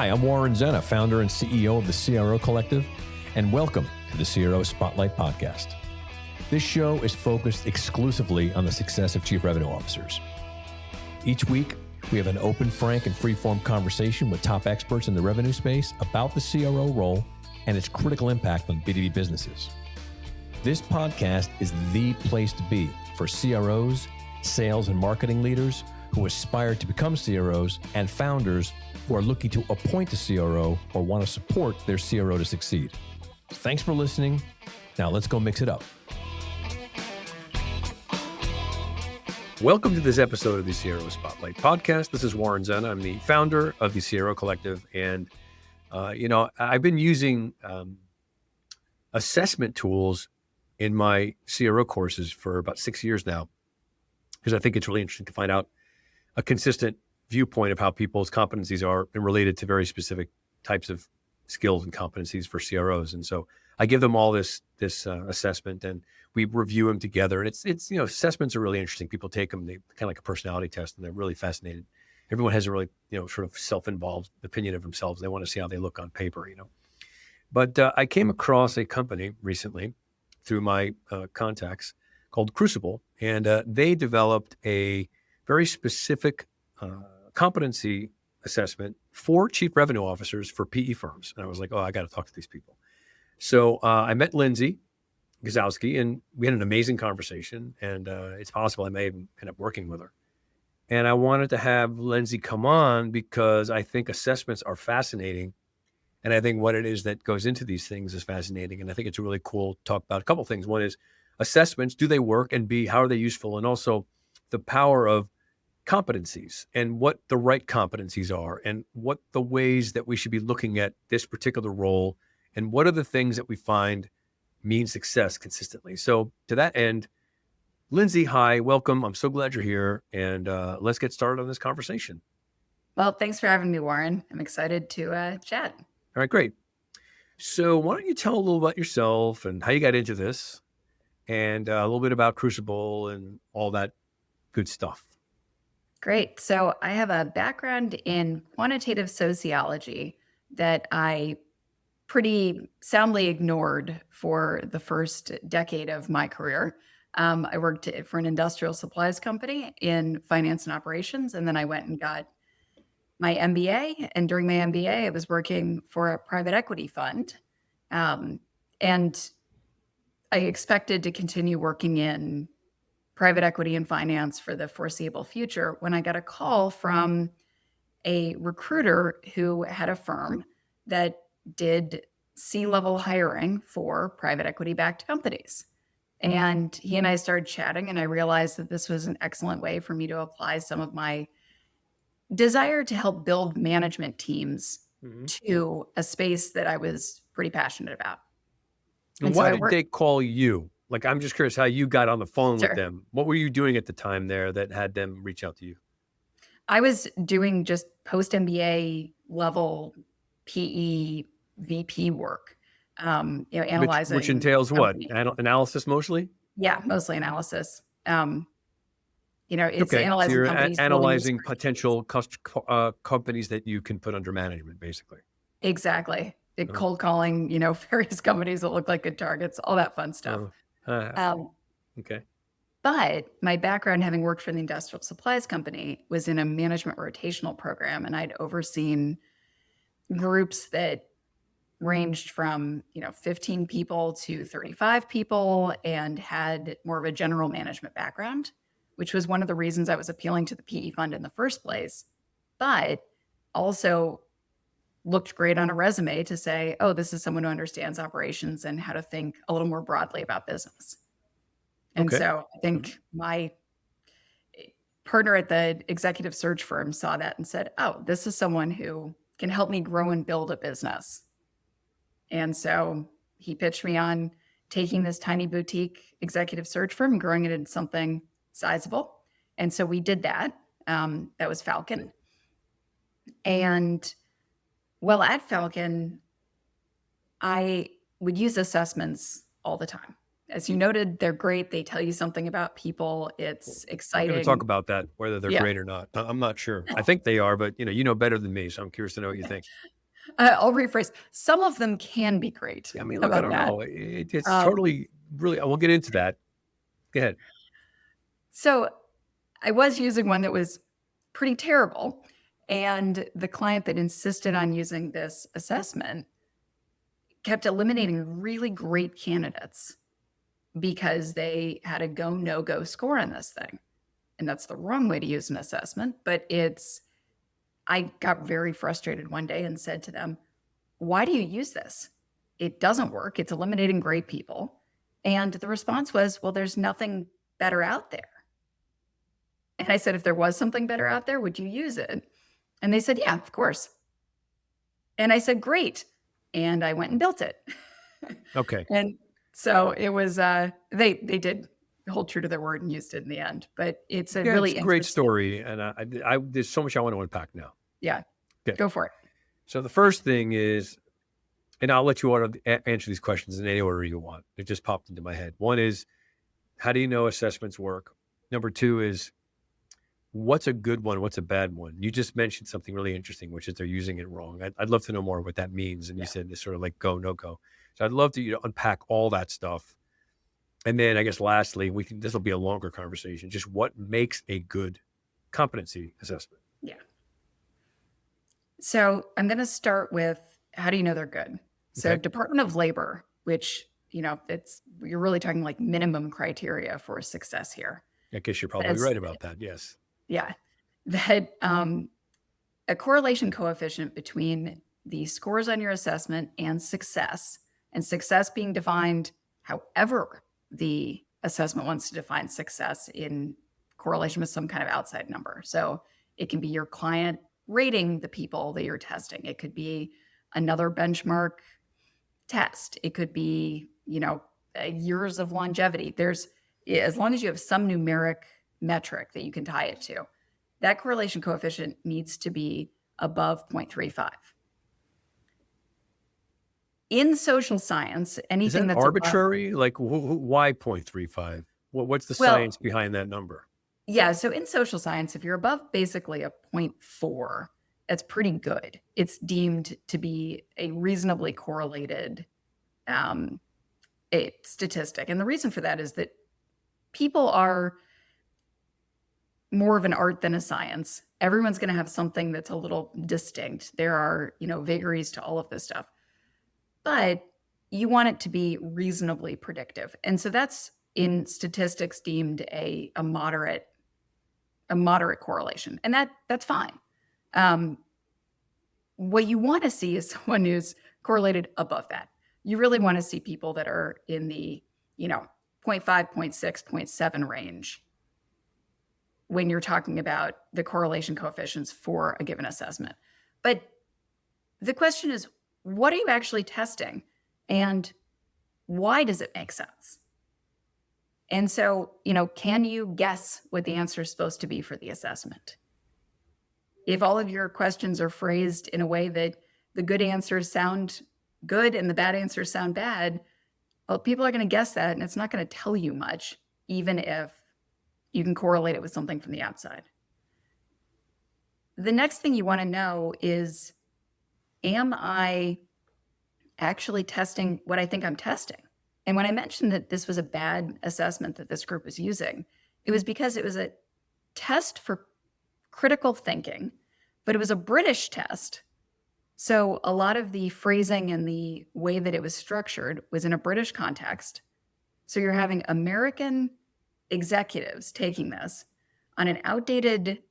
Hi, I'm Warren Zenna, founder and CEO of the CRO Collective, and welcome to the CRO Spotlight podcast. This show is focused exclusively on the success of chief revenue officers. Each week, we have an open, frank, and free-form conversation with top experts in the revenue space about the CRO role and its critical impact on B2B businesses. This podcast is the place to be for CROs, sales and marketing leaders who aspire to become CROs, and founders who are looking to appoint a CRO or want to support their CRO to succeed. Thanks for listening. Now let's go mix it up. Welcome to this episode of the CRO Spotlight podcast. This is Warren Zenna. I'm the founder of the CRO Collective. And, I've been using assessment tools in my CRO courses for about 6 years now, because I think it's really interesting to find out a consistent viewpoint of how people's competencies are and related to very specific types of skills and competencies for CROs. And so I give them all this assessment, and we review them together. And it's assessments are really interesting. People take them, they kind of like a personality test, and they're really fascinated. Everyone has a really, sort of self-involved opinion of themselves. They want to see how they look on paper, But I came across a company recently through my contacts called Crucible, and they developed a very specific competency assessment for chief revenue officers for PE firms. And I was like, I got to talk to these people. So I met Lindsay Guzowski, and we had an amazing conversation, and it's possible I may even end up working with her. And I wanted to have Lindsay come on because I think assessments are fascinating. And I think what it is that goes into these things is fascinating. And I think it's really cool to talk about a couple of things. One is assessments, do they work? And B, how are they useful? And also the power of competencies and what the right competencies are and what the ways that we should be looking at this particular role and what are the things that we find mean success consistently. So to that end, Lindsay, hi, welcome. I'm so glad you're here, and let's get started on this conversation. Well, thanks for having me, Warren. I'm excited to chat. All right, great. So why don't you tell a little about yourself and how you got into this and a little bit about Crucible and all that good stuff. Great. So I have a background in quantitative sociology that I pretty soundly ignored for the first decade of my career. I worked for an industrial supplies company in finance and operations, and then I went and got my MBA. And during my MBA, I was working for a private equity fund. And I expected to continue working in private equity and finance for the foreseeable future when I got a call from a recruiter who had a firm that did C-level hiring for private equity-backed companies. And he and I started chatting, and I realized that this was an excellent way for me to apply some of my desire to help build management teams to a space that I was pretty passionate about. And why did they call you? Like, I'm just curious how you got on the phone with them. What were you doing at the time there that had them reach out to you? I was doing just post-MBA level PE VP work, analyzing. Which entails what? Analysis mostly? Yeah, mostly analysis. It's analyzing. So you're companies, analyzing potential companies that you can put under management, basically. Exactly. Cold calling, various companies that look like good targets, all that fun stuff. Okay. But my background, having worked for the industrial supplies company, was in a management rotational program, and I'd overseen groups that ranged from 15 people to 35 people, and had more of a general management background, which was one of the reasons I was appealing to the PE fund in the first place, but also looked great on a resume to say, this is someone who understands operations and how to think a little more broadly about business. And so I think my partner at the executive search firm saw that and said, this is someone who can help me grow and build a business. And so he pitched me on taking this tiny boutique executive search firm and growing it into something sizable. And so we did that. That was Falcon. And at Falcon, I would use assessments all the time. As you noted, they're great. They tell you something about people. It's exciting. We're going to talk about that, whether they're great or not. I'm not sure. I think they are, but you know better than me, so I'm curious to know what you think. I'll rephrase. Some of them can be great. I mean, How look, I about don't that? know. It's Um, totally, really, I will get into that. Go ahead. so I was using one that was pretty terrible. And the client that insisted on using this assessment kept eliminating really great candidates because they had a go, no go score on this thing. And that's the wrong way to use an assessment. But I got very frustrated one day and said to them, why do you use this? It doesn't work. It's eliminating great people. And the response was, well, there's nothing better out there. And I said, if there was something better out there, would you use it? And they said, yeah, of course. And I said, great. And I went and built it. Okay. And so it was, they did hold true to their word and used it in the end. But it's a really It's a great interesting story. And there's so much I want to unpack now. Yeah. Okay. Go for it. So the first thing is, and I'll let you answer these questions in any order you want. It just popped into my head. One is, how do you know assessments work? Number two is, what's a good one? What's a bad one? You just mentioned something really interesting, which is they're using it wrong. I'd love to know more what that means. And you said it's sort of like go, no go. So I'd love to unpack all that stuff. And then I guess lastly, this will be a longer conversation, just what makes a good competency assessment? Yeah. So I'm going to start with, how do you know they're good? So Okay. Department of Labor, which, you're really talking like minimum criteria for success here. I guess you're probably right about that. Yes. Yeah. That a correlation coefficient between the scores on your assessment and success being defined however the assessment wants to define success in correlation with some kind of outside number. So it can be your client rating the people that you're testing. It could be another benchmark test. It could be, years of longevity. As long as you have some numeric metric that you can tie it to, that correlation coefficient needs to be above 0.35. In social science, anything Is that that's arbitrary? Like why 0.35? What's the science behind that number? Yeah. So in social science, if you're above basically a 0.4, that's pretty good. It's deemed to be a reasonably correlated a statistic. And the reason for that is that people are more of an art than a science. Everyone's going to have something that's a little distinct. There are, vagaries to all of this stuff. But you want it to be reasonably predictive. And so that's in statistics deemed a moderate correlation. And that's fine. What you want to see is someone who's correlated above that. You really want to see people that are in the, 0.5, 0.6, 0.7 range when you're talking about the correlation coefficients for a given assessment. But the question is, what are you actually testing? And why does it make sense? And so, can you guess what the answer is supposed to be for the assessment? If all of your questions are phrased in a way that the good answers sound good and the bad answers sound bad, well, people are going to guess that, and it's not going to tell you much, even if you can correlate it with something from the outside. The next thing you want to know is, am I actually testing what I think I'm testing? And when I mentioned that this was a bad assessment that this group was using, it was because it was a test for critical thinking, but it was a British test. So a lot of the phrasing and the way that it was structured was in a British context. So you're having American executives taking this on an outdated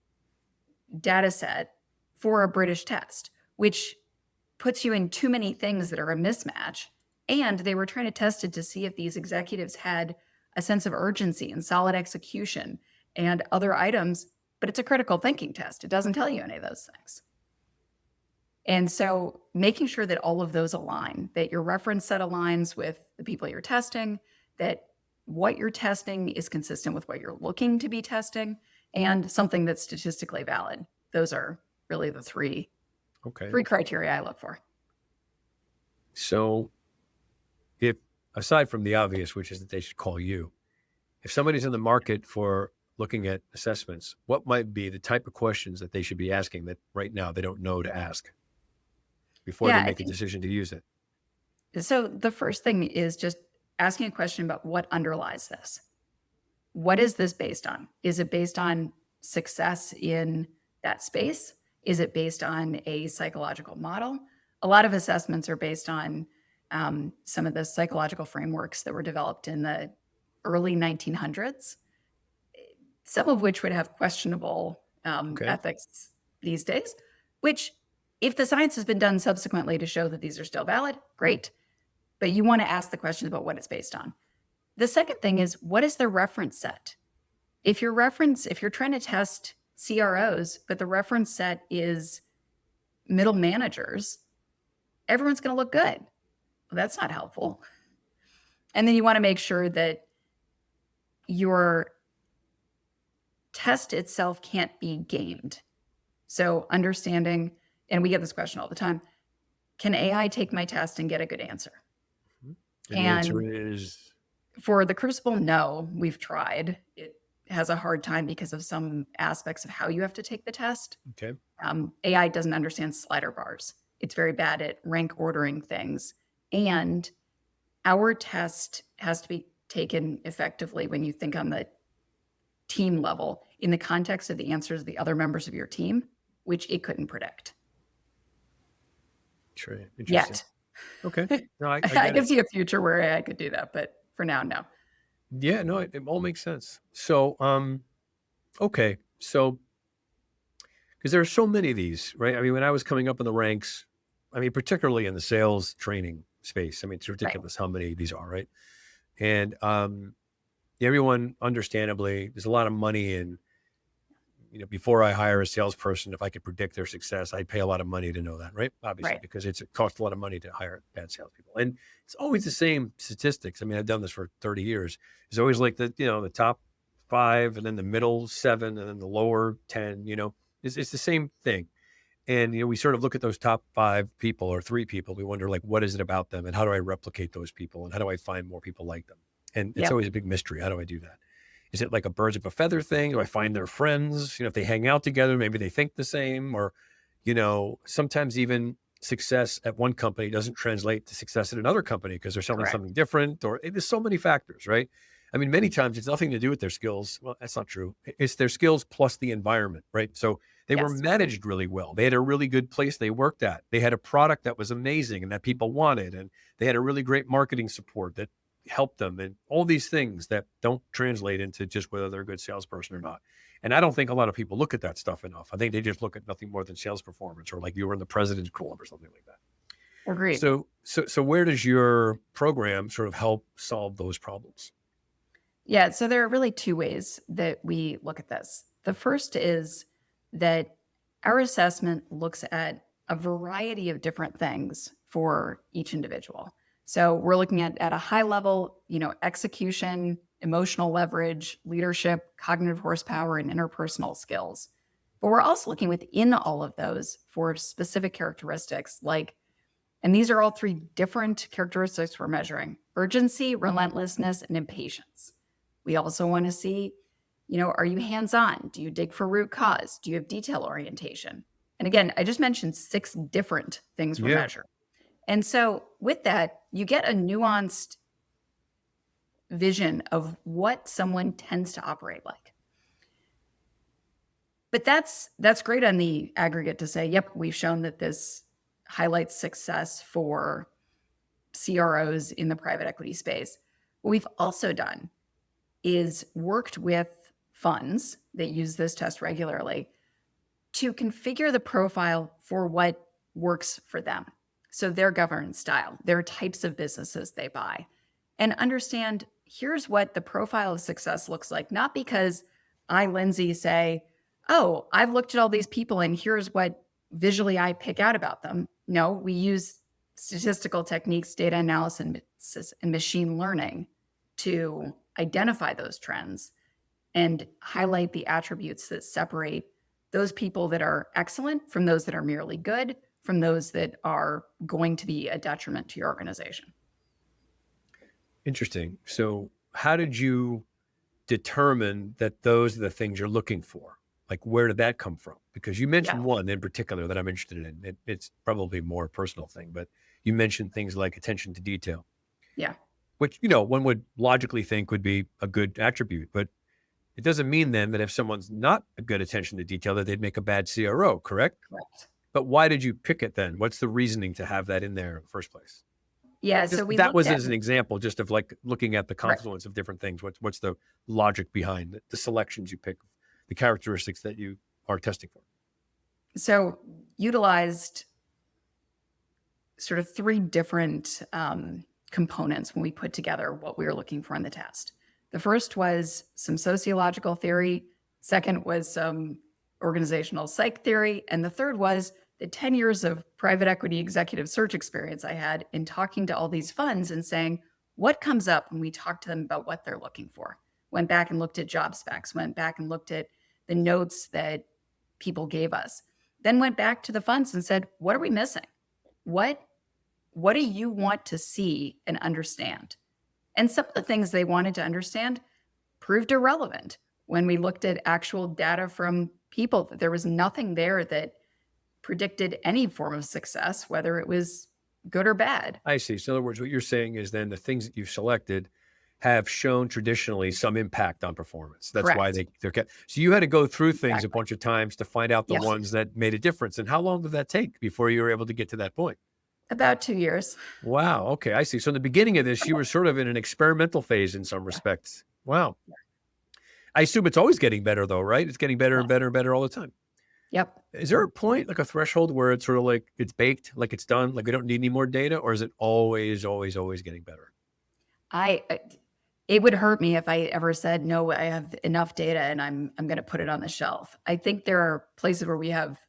data set for a British test, which puts you in too many things that are a mismatch. And they were trying to test it to see if these executives had a sense of urgency and solid execution and other items, but it's a critical thinking test. It doesn't tell you any of those things. And so making sure that all of those align, that your reference set aligns with the people you're testing, that what you're testing is consistent with what you're looking to be testing, and something that's statistically valid. Those are really the three criteria I look for. So if, aside from the obvious, which is that they should call you, if somebody's in the market for looking at assessments, what might be the type of questions that they should be asking that right now they don't know to ask? before Yeah, they I make a think decision to use it? so. The first thing is just asking a question about what underlies this. What is this based on? Is it based on success in that space? Is it based on a psychological model? A lot of assessments are based on some of the psychological frameworks that were developed in the early 1900s, some of which would have questionable Okay. ethics these days, which, if the science has been done subsequently to show that these are still valid, great. But you want to ask the questions about what it's based on. The second thing is, what is the reference set? If you're trying to test CROs, but the reference set is middle managers, everyone's going to look good. Well, that's not helpful. And then you want to make sure that your test itself can't be gamed. So understanding, and we get this question all the time, can AI take my test and get a good answer? And the answer is, For the Crucible, no, we've tried. It has a hard time because of some aspects of how you have to take the test. okay. AI doesn't understand slider bars. It's very bad at rank ordering things. And our test has to be taken effectively when you think on the team level in the context of the answers of the other members of your team, which it couldn't predict. Sure. Interesting. Yet. Okay. No, I I get can it. see a future where AI could do that, but for now, no. Yeah, no, it all makes sense. So, okay. So, because there are so many of these, right? I mean, when I was coming up in the ranks, I mean, particularly in the sales training space, I mean, it's ridiculous how many these are, right? And everyone, understandably, there's a lot of money in, before I hire a salesperson, if I could predict their success, I'd pay a lot of money to know that, right? Obviously, Right. because it costs a lot of money to hire bad salespeople. And it's always the same statistics. I mean, I've done this for 30 years. It's always like the top 5 and then the middle 7 and then the lower 10, it's the same thing. And, we sort of look at those top 5 people or 3 people. We wonder, like, what is it about them? And how do I replicate those people? And how do I find more people like them? And it's Yep. always a big mystery. How do I do that? Is it like a birds of a feather thing? Do I find their friends? If they hang out together, maybe they think the same, or, sometimes even success at one company doesn't translate to success at another company because they're selling Correct. something different, or there's so many factors, right? I mean, many times it's nothing to do with their skills. Well, that's not true. It's their skills plus the environment, right? So they were Yes. managed really well. They had a really good place they worked at. They had a product that was amazing and that people wanted, and they had a really great marketing support that help them, and all these things that don't translate into just whether they're a good salesperson or not. And I don't think a lot of people look at that stuff enough. I think they just look at nothing more than sales performance, or like you were in the President's Club or something like that. Agreed. So where does your program sort of help solve those problems? Yeah, so there are really 2 ways that we look at this. The first is that our assessment looks at a variety of different things for each individual. So we're looking at a high level, execution, emotional leverage, leadership, cognitive horsepower, and interpersonal skills. But we're also looking within all of those for specific characteristics and these are all 3 different characteristics we're measuring: urgency, relentlessness, and impatience. We also want to see, are you hands-on? Do you dig for root cause? Do you have detail orientation? And again, I just mentioned 6 different things we're measuring. And so with that, you get a nuanced vision of what someone tends to operate like. But that's great on the aggregate to say, yep, we've shown that this highlights success for CROs in the private equity space. What we've also done is worked with funds that use this test regularly to configure the profile for what works for them. So their governance style, their types of businesses they buy, and understand here's what the profile of success looks like, not because I, Lindsay, say, oh, I've looked at all these people and here's what visually I pick out about them. No, we use statistical techniques, data analysis, and machine learning to identify those trends and highlight the attributes that separate those people that are excellent from those that are merely good, from those that are going to be a detriment to your organization. Interesting. So how did you determine that those are the things you're looking for? Like, where did that come from? Because you mentioned Yeah. one in particular that I'm interested in. It's probably more a personal thing, but you mentioned things like attention to detail, Yeah. which, one would logically think would be a good attribute, but it doesn't mean then that if someone's not a good attention to detail, that they'd make a bad CRO, correct? Correct. But why did you pick it then? What's the reasoning to have that in there in the first place? Yeah. Just So we that looked was at as an example, just of like looking at the right. confluence of different things. What's the logic behind the selections you pick, the characteristics that you are testing for? So utilized sort of three different components when we put together what we were looking for in the test. The first was some sociological theory. Second was some organizational psych theory. And the third was the 10 years of private equity executive search experience I had in talking to all these funds and saying, what comes up when we talk to them about what they're looking for? Went back and looked at job specs, went back and looked at the notes that people gave us, then went back to the funds and said, what are we missing? What do you want to see and understand? And some of the things they wanted to understand proved irrelevant when we looked at actual data from people, that there was nothing there that predicted any form of success, whether it was good or bad. I see. So in other words, what you're saying is then the things that you've selected have shown traditionally some impact on performance. That's why Correct. they're kept. So you had to go through things Exactly. a bunch of times to find out the Yes. ones that made a difference. And how long did that take before you were able to get to that point? About 2 years. Wow. Okay. I see. So in the beginning of this, you were sort of in an experimental phase in some respects. Wow. I assume it's always getting better though, right? It's getting better and better and better all the time. Yep. Is there a point, like a threshold where it's sort of like it's baked, like it's done, like we don't need any more data, or is it always, always, always getting better? It would hurt me if I ever said, no, I have enough data and I'm going to put it on the shelf. I think there are places where we have,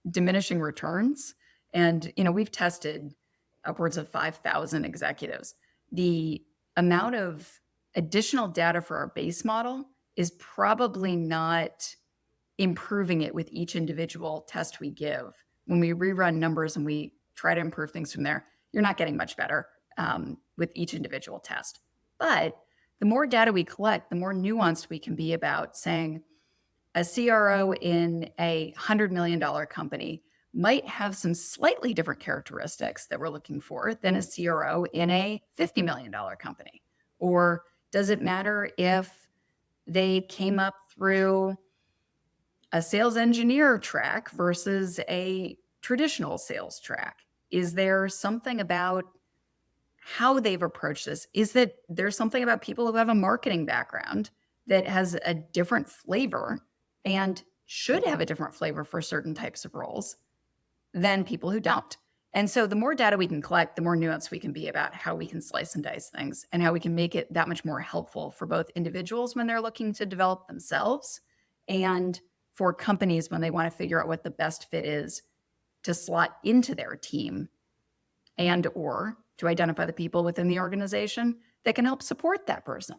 diminishing returns. And, we've tested upwards of 5,000 executives. The amount of additional data for our base model is probably not improving it with each individual test we give. When we rerun numbers and we try to improve things from there, you're not getting much better with each individual test. But the more data we collect, the more nuanced we can be about saying a CRO in a $100 million company might have some slightly different characteristics that we're looking for than a CRO in a $50 million company. Or does it matter if they came up through a sales engineer track versus a traditional sales track? Is there something about how they've approached this? Is that there's something about people who have a marketing background that has a different flavor and should have a different flavor for certain types of roles than people who don't? And so the more data we can collect, the more nuanced we can be about how we can slice and dice things and how we can make it that much more helpful for both individuals when they're looking to develop themselves and for companies when they want to figure out what the best fit is to slot into their team and or to identify the people within the organization that can help support that person.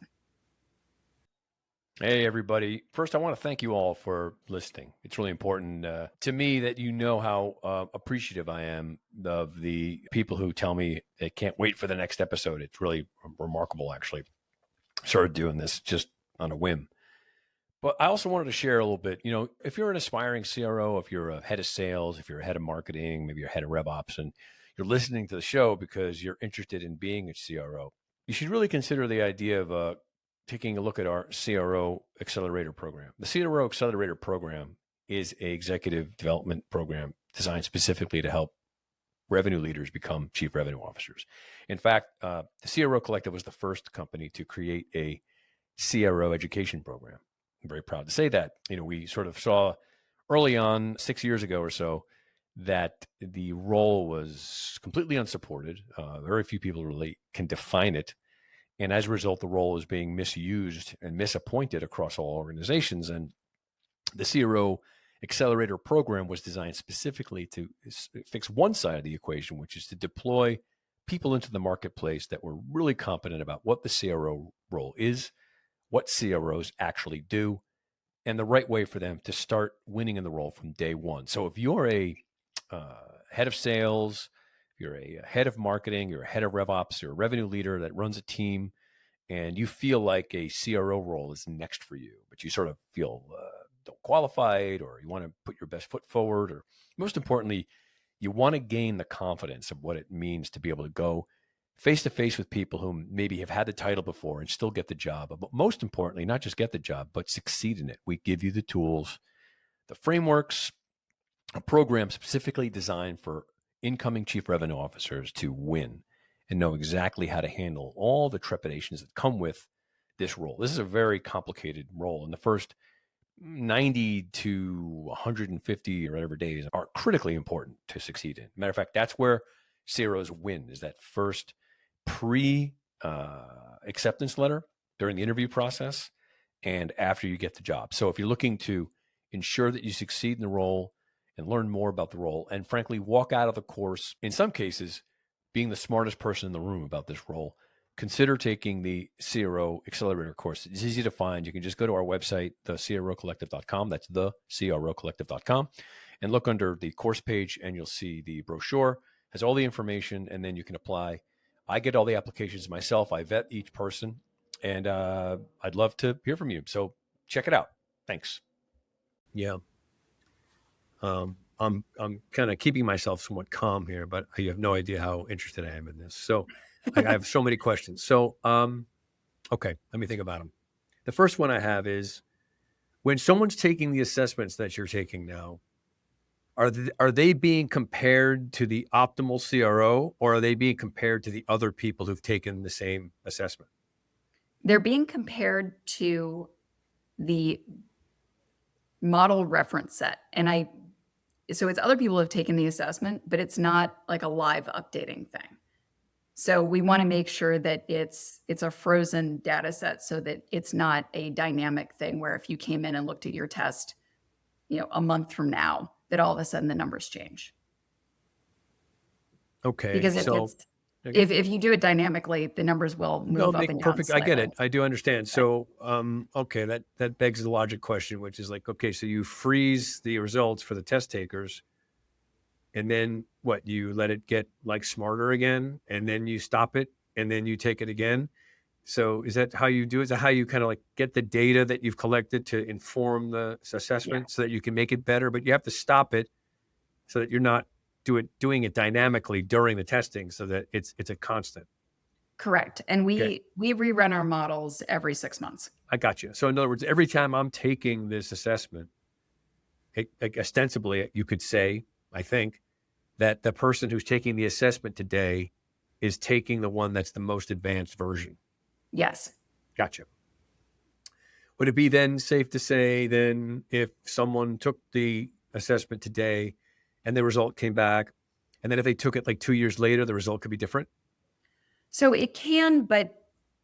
Hey, everybody. First, I want to thank you all for listening. It's really important to me that you know how appreciative I am of the people who tell me they can't wait for the next episode. It's really remarkable, actually. Started doing this just on a whim. But I also wanted to share a little bit, if you're an aspiring CRO, if you're a head of sales, if you're a head of marketing, maybe you're a head of RevOps, and you're listening to the show because you're interested in being a CRO, you should really consider the idea of taking a look at our CRO Accelerator program. The CRO Accelerator program is an executive development program designed specifically to help revenue leaders become chief revenue officers. In fact, the CRO Collective was the first company to create a CRO education program. I'm very proud to say that. We sort of saw early on, 6 years ago or so, that the role was completely unsupported. Very few people really can define it. And as a result, the role is being misused and misappointed across all organizations. And the CRO Accelerator program was designed specifically to fix one side of the equation, which is to deploy people into the marketplace that were really competent about what the CRO role is, what CROs actually do, and the right way for them to start winning in the role from day one. So if you're a head of sales, if you're a head of marketing, you're a head of RevOps, you're a revenue leader that runs a team, and you feel like a CRO role is next for you, but you sort of feel don't qualify it, or you want to put your best foot forward, or most importantly, you want to gain the confidence of what it means to be able to go face to face with people who maybe have had the title before and still get the job. But most importantly, not just get the job, but succeed in it. We give you the tools, the frameworks, a program specifically designed for incoming chief revenue officers to win and know exactly how to handle all the trepidations that come with this role. This is a very complicated role, and the first 90 to 150 or whatever days are critically important to succeed in. Matter of fact, that's where CROs win, is that first acceptance letter during the interview process and after you get the job. So if you're looking to ensure that you succeed in the role and learn more about the role, and frankly, walk out of the course, in some cases, being the smartest person in the room about this role, consider taking the CRO Accelerator course. It's easy to find. You can just go to our website, thecrocollective.com. That's thecrocollective.com, and look under the course page, and you'll see the brochure. It has all the information, and then you can apply. I get all the applications myself. I vet each person, and I'd love to hear from you. So check it out. Thanks. Yeah. I'm kind of keeping myself somewhat calm here, but you have no idea how interested I am in this. So I have so many questions. So, okay, let me think about them. The first one I have is, when someone's taking the assessments that you're taking now, are they being compared to the optimal CRO, or are they being compared to the other people who've taken the same assessment? They're being compared to the model reference set. So it's other people who have taken the assessment, but it's not like a live updating thing. So we want to make sure that it's a frozen data set, so that it's not a dynamic thing where if you came in and looked at your test, a month from now, that all of a sudden the numbers change. Okay. Because if you do it dynamically, the numbers will move up and down. Perfect. Slightly. I get it. I do understand. So, okay, that begs the logic question, which is like, okay, so you freeze the results for the test takers, and then what? You let it get like smarter again, and then you stop it, and then you take it again. So is that how you do it? Is that how you kind of like get the data that you've collected to inform the assessment so that you can make it better, but you have to stop it so that you're not doing it dynamically during the testing, so that it's a constant. Correct. And we rerun our models every 6 months. I got you. So in other words, every time I'm taking this assessment, ostensibly you could say, I think, that the person who's taking the assessment today is taking the one that's the most advanced version. Yes. Gotcha. Would it be then safe to say then, if someone took the assessment today and the result came back, and then if they took it like 2 years later, the result could be different? So it can, but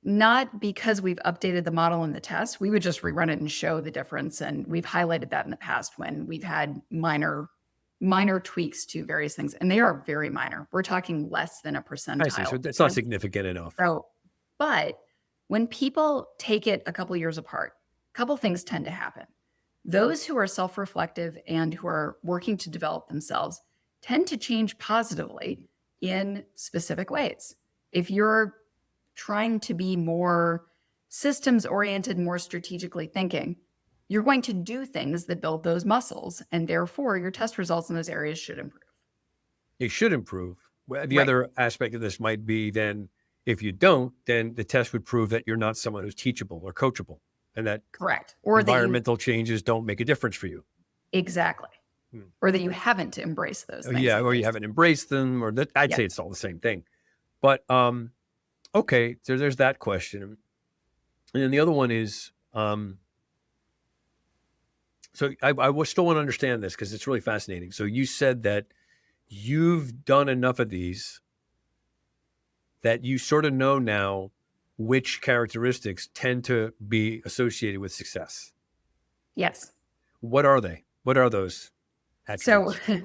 not because we've updated the model in the test. We would just rerun it and show the difference. And we've highlighted that in the past when we've had minor tweaks to various things. And they are very minor. We're talking less than a percentile. I see. So it's not significant enough. But when people take it a couple years apart, a couple things tend to happen. Those who are self-reflective and who are working to develop themselves tend to change positively in specific ways. If you're trying to be more systems-oriented, more strategically thinking, you're going to do things that build those muscles, and therefore your test results in those areas should improve. They should improve. Well, the other aspect of this might be then, if you don't, then the test would prove that you're not someone who's teachable or coachable, and that correct, or environmental changes don't make a difference for you. Exactly. Or that you haven't embraced those things. Yeah, or you haven't embraced them, or that I'd say it's all the same thing. But okay, so there's that question. And then the other one is, so I still want to understand this because it's really fascinating. So you said that you've done enough of these that you sort of know now which characteristics tend to be associated with success. Yes. What are they? What are those attributes? So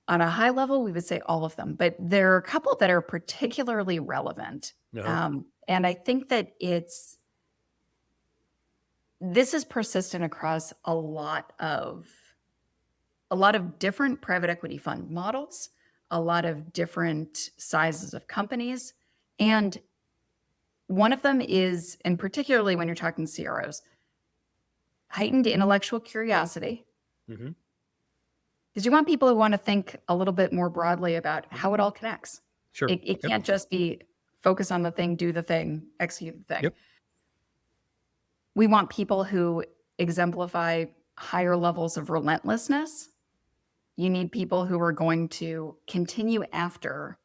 on a high level, we would say all of them, but there are a couple that are particularly relevant. And I think that this is persistent across a lot of different private equity fund models, a lot of different sizes of companies. And one of them is, and particularly when you're talking CROs, heightened intellectual curiosity, Mm-hmm. because you want people who want to think a little bit more broadly about how it all connects. Sure. It Yep. can't just be focus on the thing, do the thing, execute the thing. Yep. We want people who exemplify higher levels of relentlessness. You need people who are going to continue after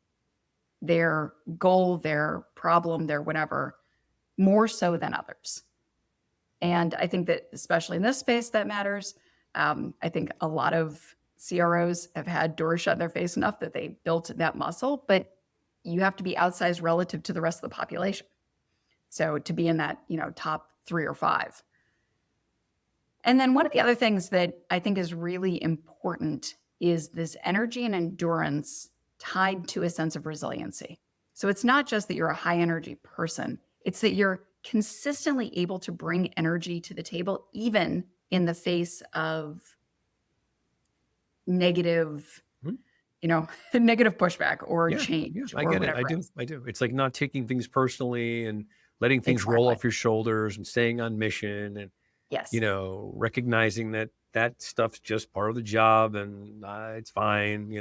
their goal, their problem, their whatever, more so than others. And I think that especially in this space that matters. I think a lot of CROs have had doors shut in their face enough that they built that muscle, but you have to be outsized relative to the rest of the population. So to be in that, top 3 or 5. And then one of the other things that I think is really important is this energy and endurance tied to a sense of resiliency. So it's not just that you're a high energy person, it's that you're consistently able to bring energy to the table, even in the face of negative, negative pushback or change I or get it. whatever I do. else. I do. It's like not taking things personally and letting things roll Exactly. off your shoulders and staying on mission and, Yes. recognizing that stuff's just part of the job and it's fine.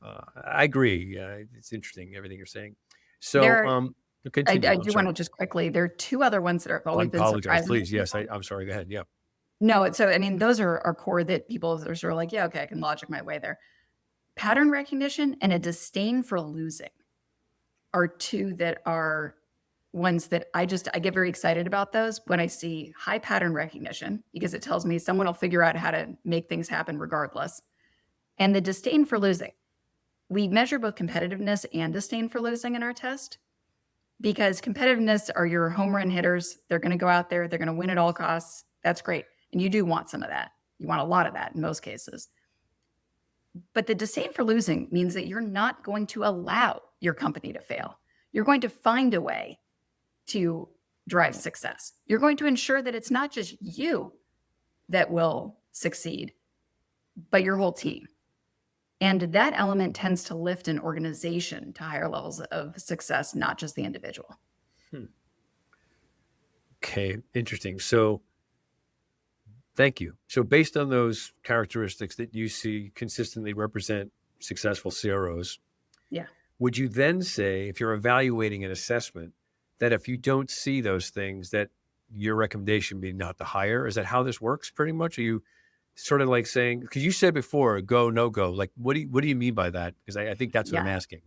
I agree. It's interesting, everything you're saying. So, There, continue. I I'm do want sorry. to just quickly, there are 2 other ones that have I always been apologize, surprising to please. Yes, people. I'm sorry. Go ahead. Yeah. No, so I mean, those are core that people are sort of like, yeah, okay, I can logic my way there. Pattern recognition and a disdain for losing are 2 that are ones that I get very excited about those when I see high pattern recognition, because it tells me someone will figure out how to make things happen regardless. And the disdain for losing. We measure both competitiveness and disdain for losing in our test, because competitiveness are your home run hitters. They're going to go out there, they're going to win at all costs. That's great. And you do want some of that. You want a lot of that in most cases. But the disdain for losing means that you're not going to allow your company to fail. You're going to find a way to drive success. You're going to ensure that it's not just you that will succeed, but your whole team. And that element tends to lift an organization to higher levels of success, not just the individual. Okay. Interesting. So, thank you. So, based on those characteristics that you see consistently represent successful CROs, Yeah. would you then say, if you're evaluating an assessment, that if you don't see those things, that your recommendation be not to hire? Is that how this works pretty much? Are you sort of like saying, because you said before, go, no go, like, what do you mean by that? Because I think that's what I'm asking,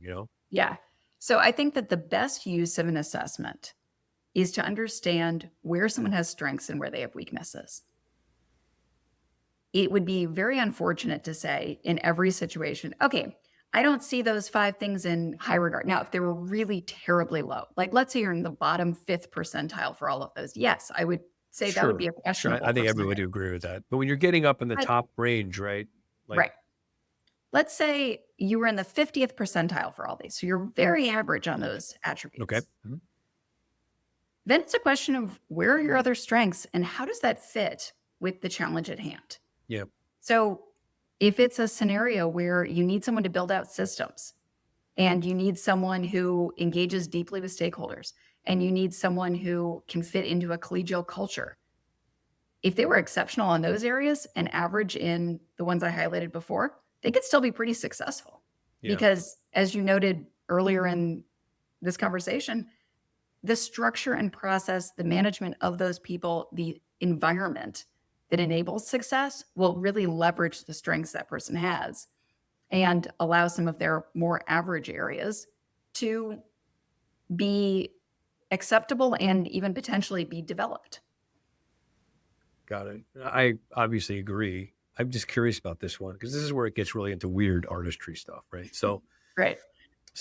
Yeah. So I think that the best use of an assessment is to understand where someone has strengths and where they have weaknesses. It would be very unfortunate to say in every situation, okay, I don't see those 5 things in high regard. Now, if they were really terribly low, like let's say you're in the bottom 5th percentile for all of those, yes, I would say that would be a Sure. questionable I think everybody percentage. would agree with that. But when you're getting up in the But- top range, right? Like, Right. Let's say you were in the 50th percentile for all these. So you're very average on those attributes. okay. Mhm. Then it's a question of where are your other strengths and how does that fit with the challenge at hand? Yeah. So if it's a scenario where you need someone to build out systems and you need someone who engages deeply with stakeholders and you need someone who can fit into a collegial culture, if they were exceptional in those areas and average in the ones I highlighted before, they could still be pretty successful. Yeah. Because as you noted earlier in this conversation, the structure and process, the management of those people, the environment that enables success will really leverage the strengths that person has and allow some of their more average areas to be acceptable and even potentially be developed. Got it. I obviously agree. I'm just curious about this one because this is where it gets really into weird artistry stuff, right? So, Right.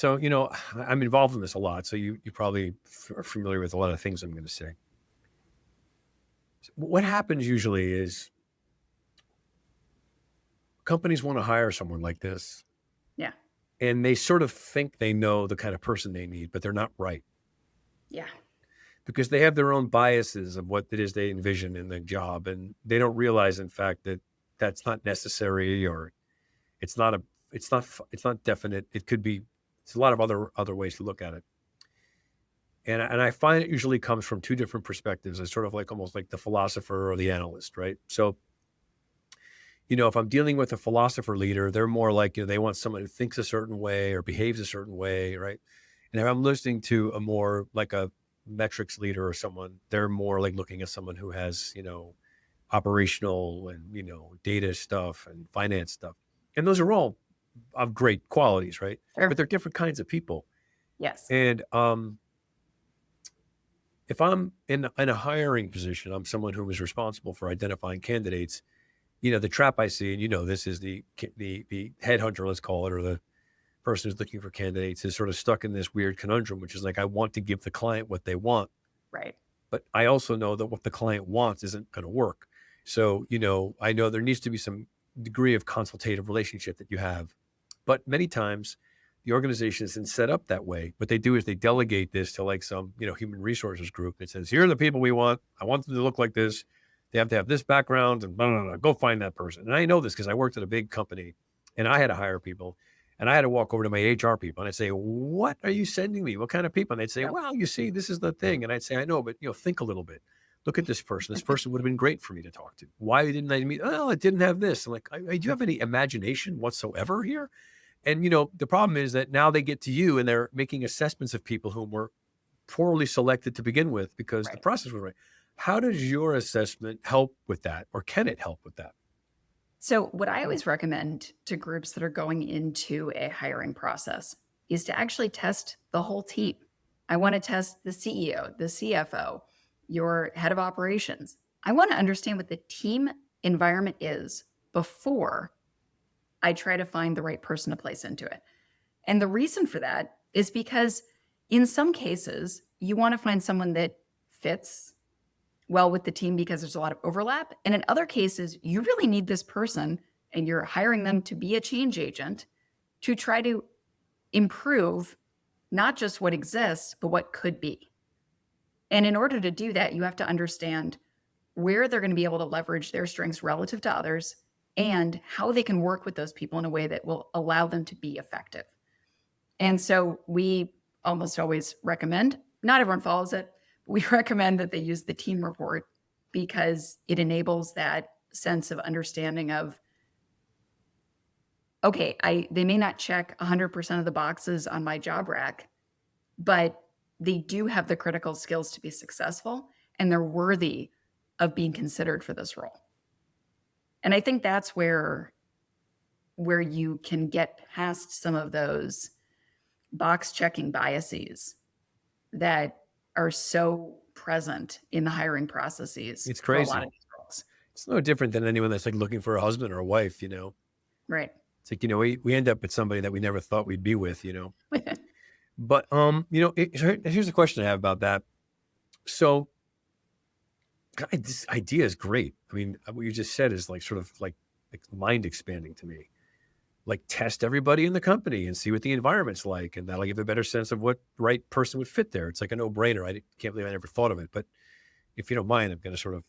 I'm involved in this a lot. So you probably are familiar with a lot of things I'm going to say. So what happens usually is companies want to hire someone like this. Yeah. And they sort of think they know the kind of person they need, but they're not right. Yeah. Because they have their own biases of what it is they envision in the job. And they don't realize, in fact, that that's not necessary or it's not definite. It could be, it's a lot of other ways to look at it. And I find it usually comes from two different perspectives. It's sort of like almost like the philosopher or the analyst, right? So, if I'm dealing with a philosopher leader, they're more like, they want someone who thinks a certain way or behaves a certain way, right? And if I'm listening to a more like a metrics leader or someone, they're more like looking at someone who has, operational and, data stuff and finance stuff. And those are all of great qualities, right? Sure. But they're different kinds of people. Yes. And if I'm in a hiring position, I'm someone who is responsible for identifying candidates. The trap I see, and this is the headhunter, let's call it, or the person who's looking for candidates is sort of stuck in this weird conundrum, which is like, I want to give the client what they want. Right. But I also know that what the client wants isn't going to work. So, I know there needs to be some degree of consultative relationship that you have. But many times the organization isn't set up that way. What they do is they delegate this to like some, human resources group that says, here are the people we want. I want them to look like this. They have to have this background and blah, blah, blah. Go find that person. And I know this because I worked at a big company and I had to hire people. And I had to walk over to my HR people and I'd say, what are you sending me? What kind of people? And they'd say, well, you see, this is the thing. And I'd say, I know, but think a little bit. Look at this person. This person would have been great for me to talk to. Why didn't I meet? Oh, it didn't have this. I'm like, do you have any imagination whatsoever here? And, the problem is that now they get to you and they're making assessments of people whom were poorly selected to begin with because the process was right. How does your assessment help with that? Or can it help with that? So what I always recommend to groups that are going into a hiring process is to actually test the whole team. I want to test the CEO, the CFO, your head of operations. I want to understand what the team environment is before I try to find the right person to place into it. And the reason for that is because in some cases, you want to find someone that fits well with the team because there's a lot of overlap. And in other cases, you really need this person and you're hiring them to be a change agent to try to improve not just what exists, but what could be. And in order to do that, you have to understand where they're going to be able to leverage their strengths relative to others and how they can work with those people in a way that will allow them to be effective. And so we almost always recommend, not everyone follows it, we recommend that they use the team report because it enables that sense of understanding of, okay, they may not check 100% of the boxes on my job rack, but they do have the critical skills to be successful and they're worthy of being considered for this role. And I think that's where you can get past some of those box checking biases that are so present in the hiring processes. It's crazy. For a lot of these roles. It's no different than anyone that's like looking for a husband or a wife, Right. It's like, we end up with somebody that we never thought we'd be with, But, here's a question I have about that. So this idea is great. I mean, what you just said is like sort of like mind expanding to me. Like test everybody in the company and see what the environment's like. And that'll give a better sense of what right person would fit there. It's like a no-brainer. I can't believe I never thought of it. But if you don't mind, I'm going to sort of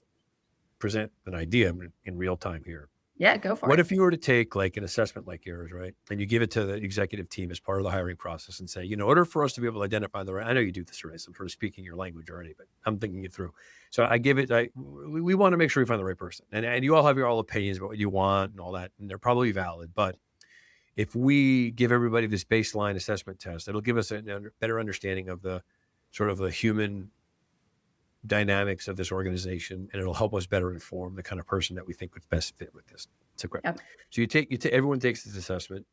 present an idea in real time here. Yeah, go for it. What if you were to take like an assessment like yours, right? And you give it to the executive team as part of the hiring process and say, in order for us to be able to identify the right, I know you do this already, so I'm sort of speaking your language already, but I'm thinking it through. So I give it, we want to make sure we find the right person. And you all have your all opinions about what you want and all that, and they're probably valid. But if we give everybody this baseline assessment test, it'll give us a better understanding of the sort of the human dynamics of this organization, and it'll help us better inform the kind of person that we think would best fit with this. It's a great. Yep. So everyone takes this assessment,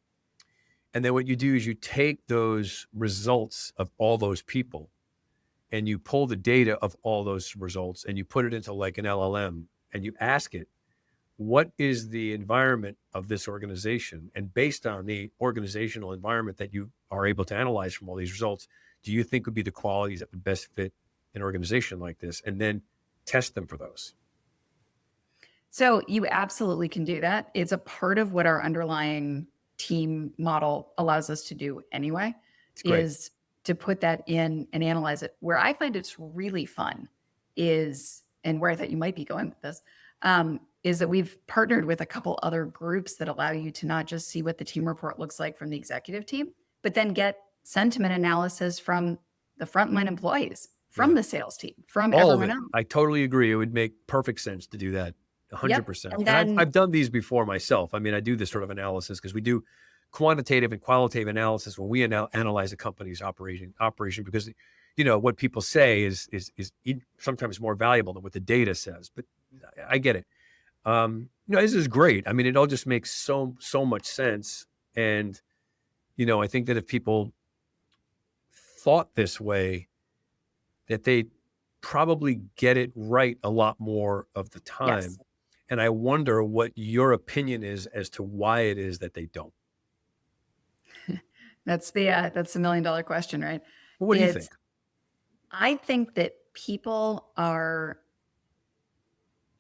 and then what you do is you take those results of all those people, and you pull the data of all those results, and you put it into like an LLM, and you ask it, what is the environment of this organization? And based on the organizational environment that you are able to analyze from all these results, do you think would be the qualities that would best fit an organization like this? And then test them for those. So you absolutely can do that. It's a part of what our underlying team model allows us to do anyway, is to put that in and analyze it. Where I find it's really fun is, and where I thought you might be going with this, is that we've partnered with a couple other groups that allow you to not just see what the team report looks like from the executive team, but then get sentiment analysis from the frontline employees, from Yeah. the sales team, from All of everyone it. else. I totally agree. It would make perfect sense to do that. Yep. 100%. And And I've, then, I've done these before myself. I mean, I do this sort of analysis because we do quantitative and qualitative analysis when we analyze a company's operation because, what people say is sometimes more valuable than what the data says, but I get it. This is great. I mean, it all just makes so much sense. And, I think that if people thought this way, that they probably get it right a lot more of the time. yes, And I wonder what your opinion is as to why it is that they don't. that's the $1 million question, right? Well, what do you think? I think that people are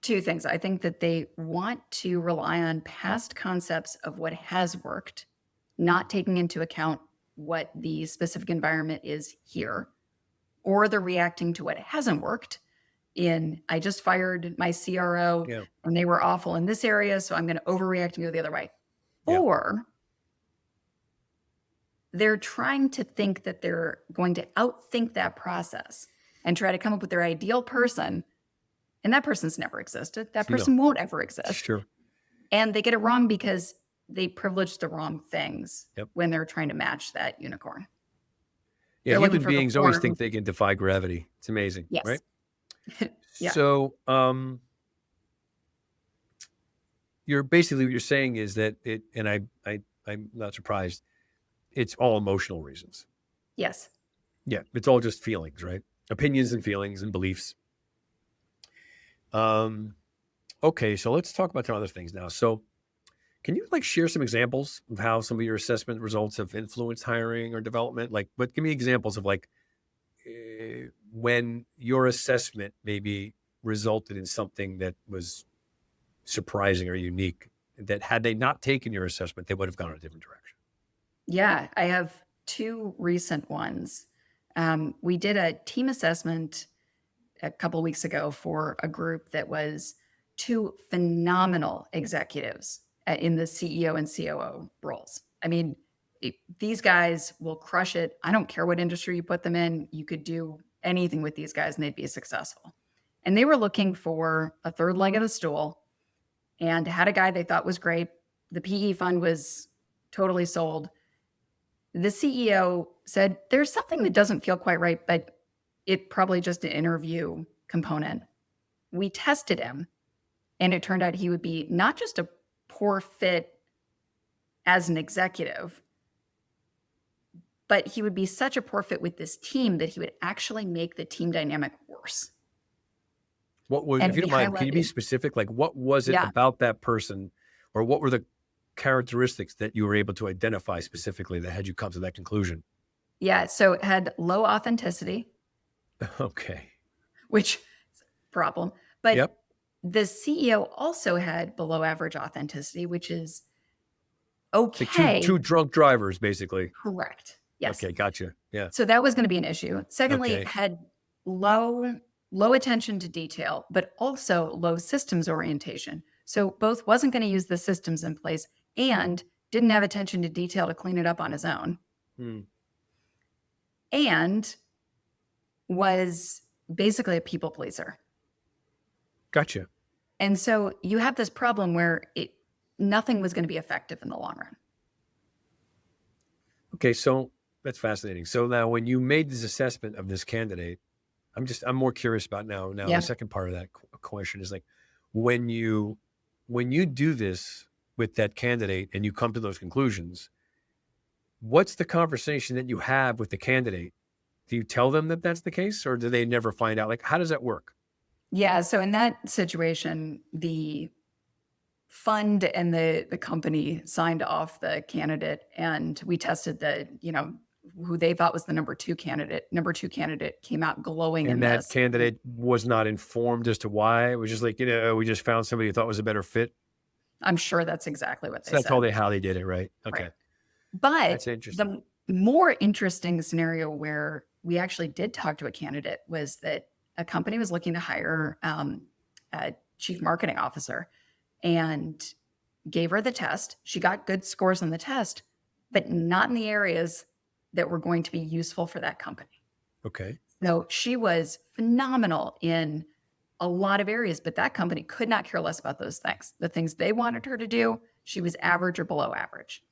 two things. I think that they want to rely on past concepts of what has worked, not taking into account what the specific environment is here, or they're reacting to what hasn't worked. I just fired my CRO Yeah. and they were awful in this area, so I'm going to overreact and go the other way. Yeah. Or they're trying to think that they're going to outthink that process and try to come up with their ideal person. And that person's never existed. That person won't ever exist. Sure. And they get it wrong because they privilege the wrong things Yep. when they're trying to match that unicorn. Yeah, They're looking human for the beings always form. think they can defy gravity. It's amazing, Yes. right? Yeah. So, you're basically what you're saying is that I'm not surprised. It's all emotional reasons. Yes. Yeah, it's all just feelings, right? Opinions and feelings and beliefs. Okay, so let's talk about some other things now. So, can you share some examples of how some of your assessment results have influenced hiring or development? But give me examples of when your assessment maybe resulted in something that was surprising or unique, that had they not taken your assessment, they would have gone in a different direction. Yeah, I have two recent ones. We did a team assessment a couple of weeks ago for a group that was two phenomenal executives in the CEO and COO roles. I mean, these guys will crush it. I don't care what industry you put them in. You could do anything with these guys and they'd be successful. And they were looking for a third leg of the stool and had a guy they thought was great. The PE fund was totally sold. The CEO said, there's something that doesn't feel quite right, but it probably just an interview component. We tested him, and it turned out he would be not just a poor fit as an executive, but he would be such a poor fit with this team that he would actually make the team dynamic worse. What was, And if you don't mind, can you be specific? What was it about that person, or what were the characteristics that you were able to identify specifically that had you come to that conclusion? Yeah, so it had low authenticity. Okay. Which is a problem. But Yep. the CEO also had below average authenticity, which is okay. Two drunk drivers, basically. Correct. Yes. Okay, gotcha. Yeah. So that was going to be an issue. Secondly, had low attention to detail, but also low systems orientation. So both wasn't going to use the systems in place and didn't have attention to detail to clean it up on his own. And was basically a people pleaser. Gotcha. And so you have this problem where nothing was going to be effective in the long run. Okay, so that's fascinating. So now when you made this assessment of this candidate, I'm more curious about now the second part of that question is when you do this with that candidate and you come to those conclusions, what's the conversation that you have with the candidate? Do you tell them that that's the case, or do they never find out? How does that work? Yeah. So in that situation, the fund and the company signed off the candidate, and we tested who they thought was the number two candidate. Number two candidate came out glowing. And that candidate was not informed as to why. It was just we just found somebody who thought was a better fit. I'm sure that's exactly what they said. That's how they did it, right? Okay. Right. But that's interesting. The more interesting scenario where we actually did talk to a candidate was that a company was looking to hire a chief marketing officer and gave her the test. She got good scores on the test, but not in the areas that were going to be useful for that company. Okay. So she was phenomenal in a lot of areas, but that company could not care less about those things. The things they wanted her to do, she was average or below average.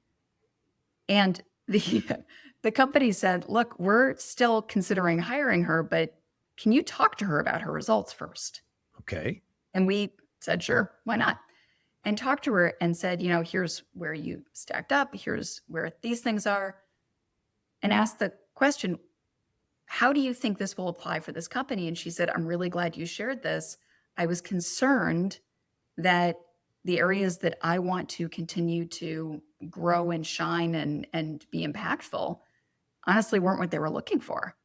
And the company said, look, we're still considering hiring her, but can you talk to her about her results first? Okay. And we said, sure, why not? And talked to her and said, here's where you stacked up, here's where these things are, and asked the question, how do you think this will apply for this company? And she said, I'm really glad you shared this. I was concerned that the areas that I want to continue to grow and shine and be impactful honestly weren't what they were looking for.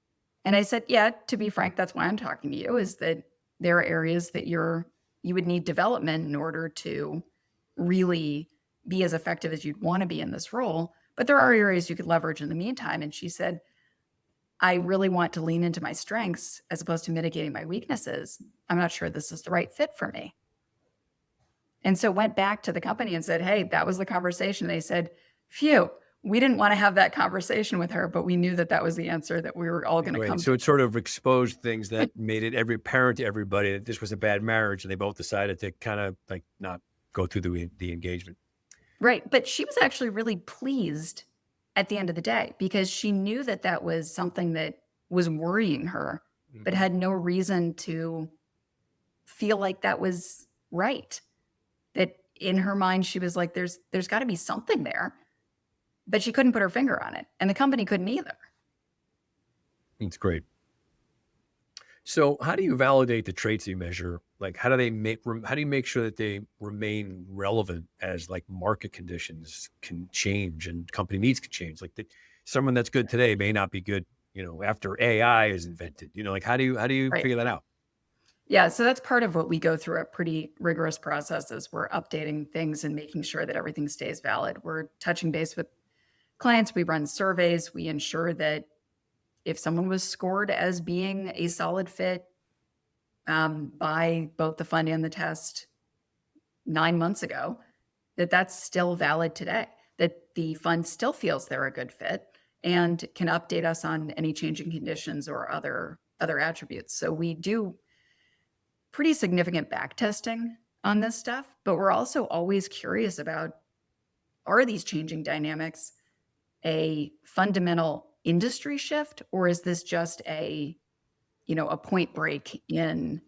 And I said, yeah, to be frank, that's why I'm talking to you, is that there are areas that you would need development in order to really be as effective as you'd want to be in this role. But there are areas you could leverage in the meantime. And she said, I really want to lean into my strengths as opposed to mitigating my weaknesses. I'm not sure this is the right fit for me. And so went back to the company and said, hey, that was the conversation. They said, phew, we didn't want to have that conversation with her, but we knew that that was the answer that we were all going to come So to. it sort of exposed things that made it apparent to everybody that this was a bad marriage, and they both decided to kind of like not go through the engagement. Right. But she was actually really pleased at the end of the day because she knew that that was something that was worrying her, but had no reason to feel like that was right. That in her mind, she was like, there's got to be something there, but she couldn't put her finger on it. And the company couldn't either. It's great. So how do you validate the traits you measure? Like, how do you make sure that they remain relevant as like market conditions can change and company needs can change? Like someone that's good today may not be good, after AI is invented, like, how do you Right. figure that out? Yeah. So that's part of what we go through a pretty rigorous process is we're updating things and making sure that everything stays valid. We're touching base with clients. We run surveys. We ensure that if someone was scored as being a solid fit by both the fund and the test 9 months ago, that's still valid today, that the fund still feels they're a good fit and can update us on any changing conditions or other attributes. So we do pretty significant back testing on this stuff, but we're also always curious about, are these changing dynamics a fundamental industry shift, or is this just a point break in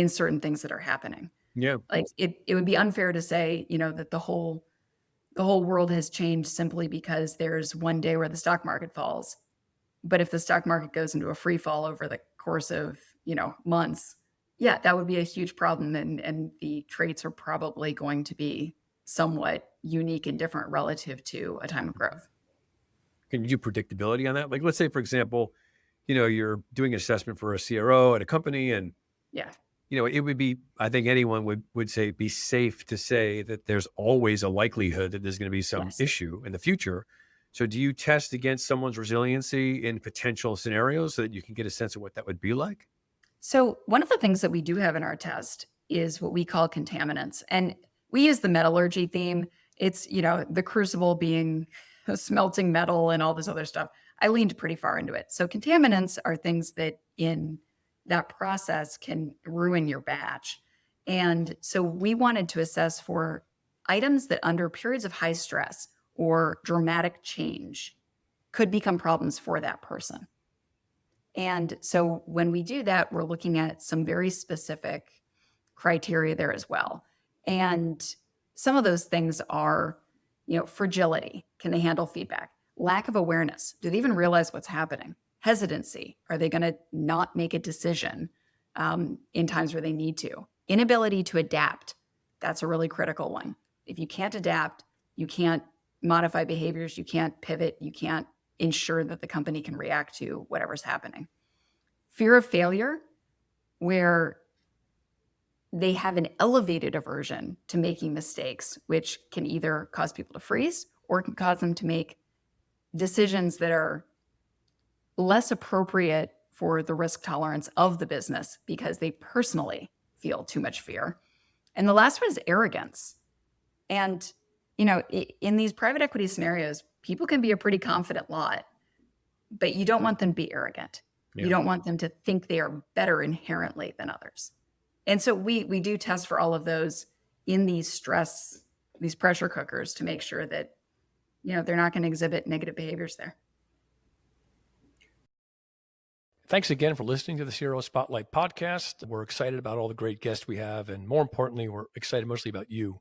certain things that are happening? Yeah. Like it would be unfair to say, that the whole world has changed simply because there's one day where the stock market falls. But if the stock market goes into a free fall over the course of, months, yeah, that would be a huge problem. And the traits are probably going to be somewhat unique and different relative to a time of growth. Can you do predictability on that? Like, let's say, for example, you're doing an assessment for a CRO at a company and yeah, it would be, I think anyone would say, be safe to say that there's always a likelihood that there's going to be some issue in the future. So do you test against someone's resiliency in potential scenarios so that you can get a sense of what that would be like? So one of the things that we do have in our test is what we call contaminants. And we use the metallurgy theme. It's, the crucible being smelting metal and all this other stuff. I leaned pretty far into it. So contaminants are things that in that process can ruin your batch. And so we wanted to assess for items that under periods of high stress or dramatic change could become problems for that person. And so when we do that, we're looking at some very specific criteria there as well. And some of those things are, fragility. Can they handle feedback? Lack of awareness. Do they even realize what's happening? Hesitancy. Are they going to not make a decision in times where they need to? Inability to adapt. That's a really critical one. If you can't adapt, you can't modify behaviors, you can't pivot, you can't ensure that the company can react to whatever's happening. Fear of failure, where they have an elevated aversion to making mistakes, which can either cause people to freeze or can cause them to make decisions that are less appropriate for the risk tolerance of the business because they personally feel too much fear. And the last one is arrogance. And, in these private equity scenarios, people can be a pretty confident lot, but you don't want them to be arrogant. You don't want them to think they are better inherently than others. And so we do test for all of those in these pressure cookers to make sure that, they're not going to exhibit negative behaviors there. Thanks again for listening to the CRO Spotlight podcast. We're excited about all the great guests we have. And more importantly, we're excited mostly about you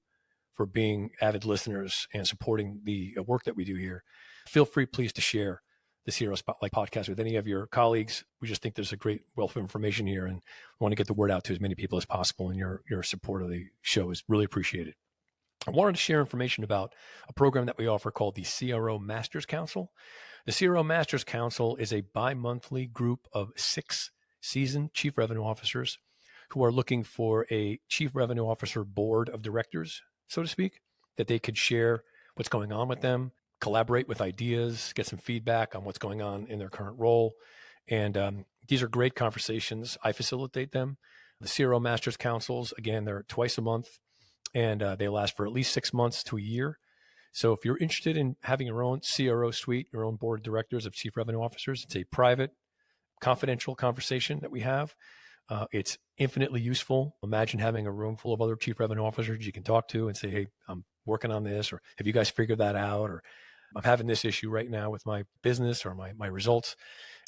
for being avid listeners and supporting the work that we do here. Feel free, please, to share the CRO Spotlight podcast with any of your colleagues. We just think there's a great wealth of information here and want to get the word out to as many people as possible. And your support of the show is really appreciated. I wanted to share information about a program that we offer called the CRO Masters Council. The CRO Masters Council is a bi-monthly group of 6 seasoned chief revenue officers who are looking for a chief revenue officer board of directors, so to speak, that they could share what's going on with them, collaborate with ideas, get some feedback on what's going on in their current role. And these are great conversations. I facilitate them. The CRO Masters Councils, again, they're twice a month, and they last for at least 6 months to a year. So if you're interested in having your own CRO suite, your own board of directors of chief revenue officers, it's a private, confidential conversation that we have. It's infinitely useful. Imagine having a room full of other chief revenue officers you can talk to and say, hey, I'm working on this, or have you guys figured that out? Or I'm having this issue right now with my business or my results.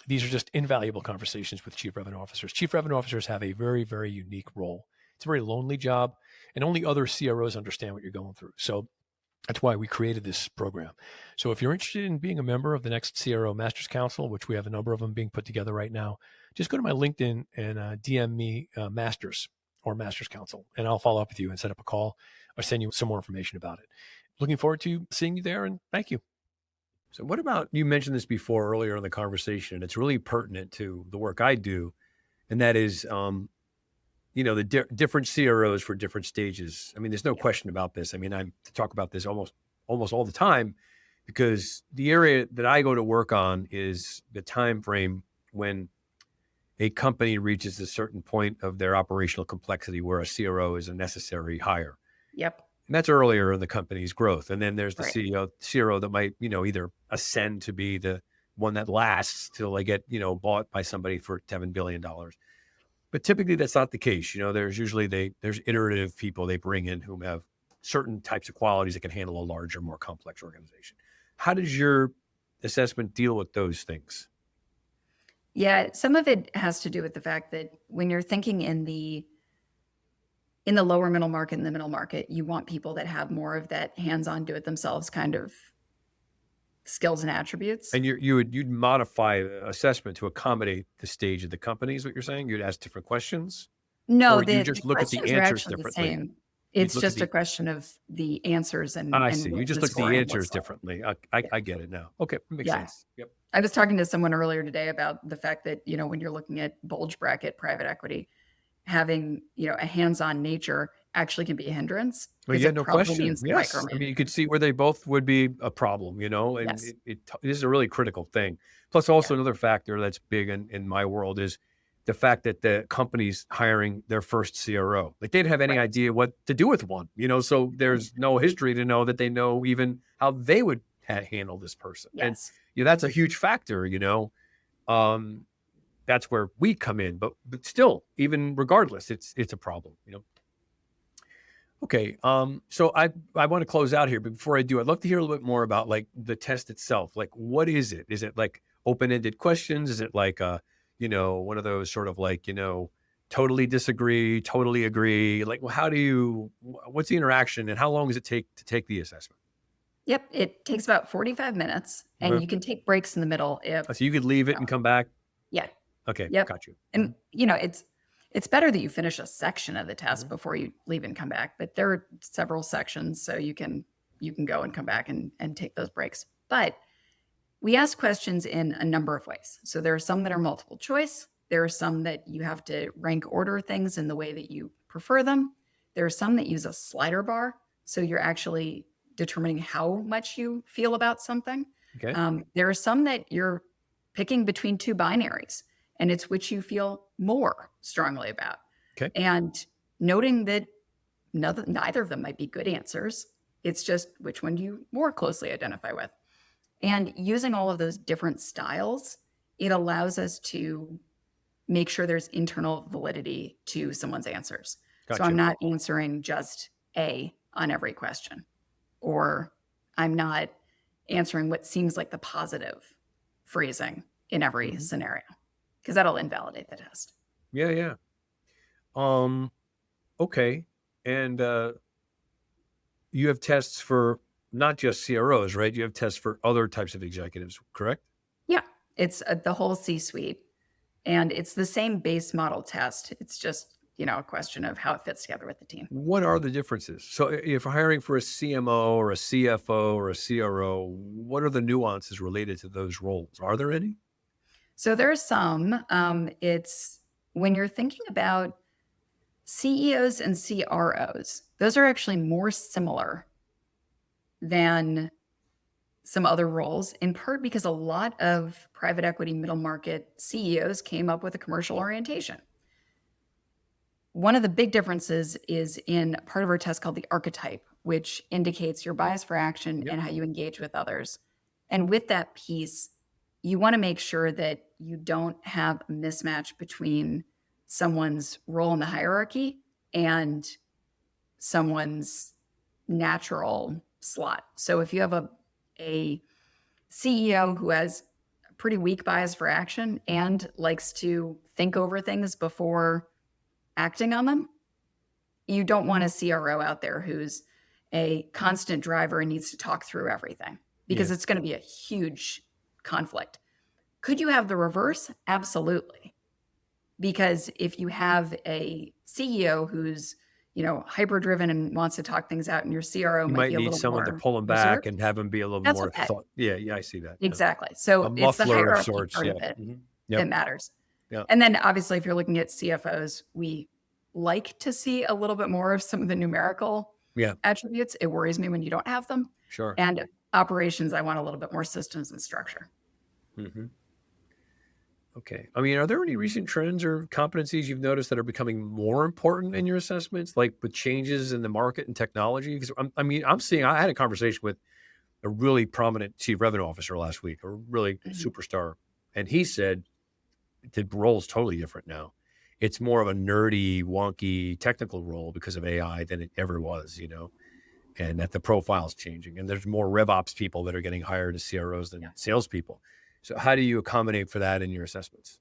These are just invaluable conversations with chief revenue officers. Chief revenue officers have a very, very unique role. It's a very lonely job, and only other CROs understand what you're going through. So that's why we created this program. So if you're interested in being a member of the next CRO Masters Council, which we have a number of them being put together right now, just go to my LinkedIn and DM me Masters or Masters Council, and I'll follow up with you and set up a call or send you some more information about it. Looking forward to seeing you there, and thank you. So what about, you mentioned this before earlier in the conversation, and it's really pertinent to the work I do, and that is, the different CROs for different stages. I mean, there's no question about this. I mean, I talk about this almost all the time, because the area that I go to work on is the time frame when a company reaches a certain point of their operational complexity where a CRO is a necessary hire. Yep. And that's earlier in the company's growth. And then there's the Right. CRO that might, either ascend to be the one that lasts till they get, bought by somebody for $7 billion. But typically that's not the case. There's usually there's iterative people they bring in who have certain types of qualities that can handle a larger, more complex organization. How does your assessment deal with those things? Yeah, some of it has to do with the fact that when you're thinking in the lower middle market and the middle market, you want people that have more of that hands-on, do-it-themselves kind of skills and attributes. And you'd modify the assessment to accommodate the stage of the company, is what you're saying? You'd ask different questions? No, Or you the just look at the questions are answers actually the differently? same. It's look at just a question of the answers and I see. what You just the look at the scoring answers looks like. differently. Yeah. I get it now. Okay, makes Yeah. sense. Yep. I was talking to someone earlier today about the fact that, when you're looking at bulge bracket private equity, having, a hands-on nature actually can be a hindrance. Well, 'Cause yeah, it no probably question. means they Yes. I mean, you could see where they both would be a problem, and Yes. it is a really critical thing. Plus, also Yeah. another factor that's big in my world is the fact that the company's hiring their first CRO. Like, they didn't have any Right. idea what to do with one, so there's no history to know that they know even how they would handle this person. Yes. And that's a huge factor, that's where we come in, but still, even regardless, it's a problem, Okay. So I want to close out here, but before I do, I'd love to hear a little bit more about like the test itself. Like, what is it? Is it like open-ended questions? Is it like one of those sort of like, totally disagree, totally agree? Like, well, what's the interaction and how long does it take to take the assessment? Yep. It takes about 45 minutes and you can take breaks in the middle if, So you could leave it and come back. yeah. Okay. Yep. Got you. And it's better that you finish a section of the test before you leave and come back, but there are several sections, so you can go and come back and take those breaks. But we ask questions in a number of ways. So there are some that are multiple choice. There are some that you have to rank order things in the way that you prefer them. There are some that use a slider bar, so you're actually determining how much you feel about something. Okay. There are some that you're picking between two binaries, and it's which you feel more strongly about. Okay. And noting that neither of them might be good answers. It's just which one do you more closely identify with. And using all of those different styles it allows us to make sure there's internal validity to someone's answers. So I'm Gotcha. not answering just A on every question, or I'm not answering what seems like the positive phrasing in every scenario, because that'll invalidate the test. Yeah, yeah. Okay. And you have tests for not just CROs, right? You have tests for other types of executives, correct? Yeah, it's the whole C-suite, and it's the same base model test. It's just, a question of how it fits together with the team. What are the differences? So if you're hiring for a CMO or a CFO or a CRO, what are the nuances related to those roles? Are there any? So there's some. It's when you're thinking about CEOs and CROs, those are actually more similar than some other roles, in part because a lot of private equity middle market CEOs came up with a commercial orientation. One of the big differences is in part of our test called the archetype, which indicates your bias for action and how you engage with others. And with that piece, you want to make sure that you don't have a mismatch between someone's role in the hierarchy and someone's natural slot. So if you have a CEO who has a pretty weak bias for action and likes to think over things before acting on them, you don't want a CRO out there who's a constant driver and needs to talk through everything, because it's going to be a huge conflict. Could you have the reverse? Absolutely. Because if you have a CEO who's, hyper driven and wants to talk things out, and your CRO You might might be a need little someone to more pull them back reserved, and have them be a little that's more okay. thought. Yeah, I see that. Yeah. Exactly. So A it's the muffler of hierarchy sorts. part Yeah. of it Mhm. that Yep. matters. Yeah. And then obviously, if you're looking at CFOs, we like to see a little bit more of some of the numerical Yeah. attributes. It worries me when you don't have them. Sure. And operations, I want a little bit more systems and structure. Mm-hmm. Okay. I mean, are there any recent trends or competencies you've noticed that are becoming more important in your assessments, like with changes in the market and technology? Because I had a conversation with a really prominent chief revenue officer last week, a really superstar, and he said the role's totally different now. It's more of a nerdy, wonky, technical role because of AI than it ever was, and that the profile's changing, and there's more RevOps people that are getting hired as CROs than salespeople. So how do you accommodate for that in your assessments?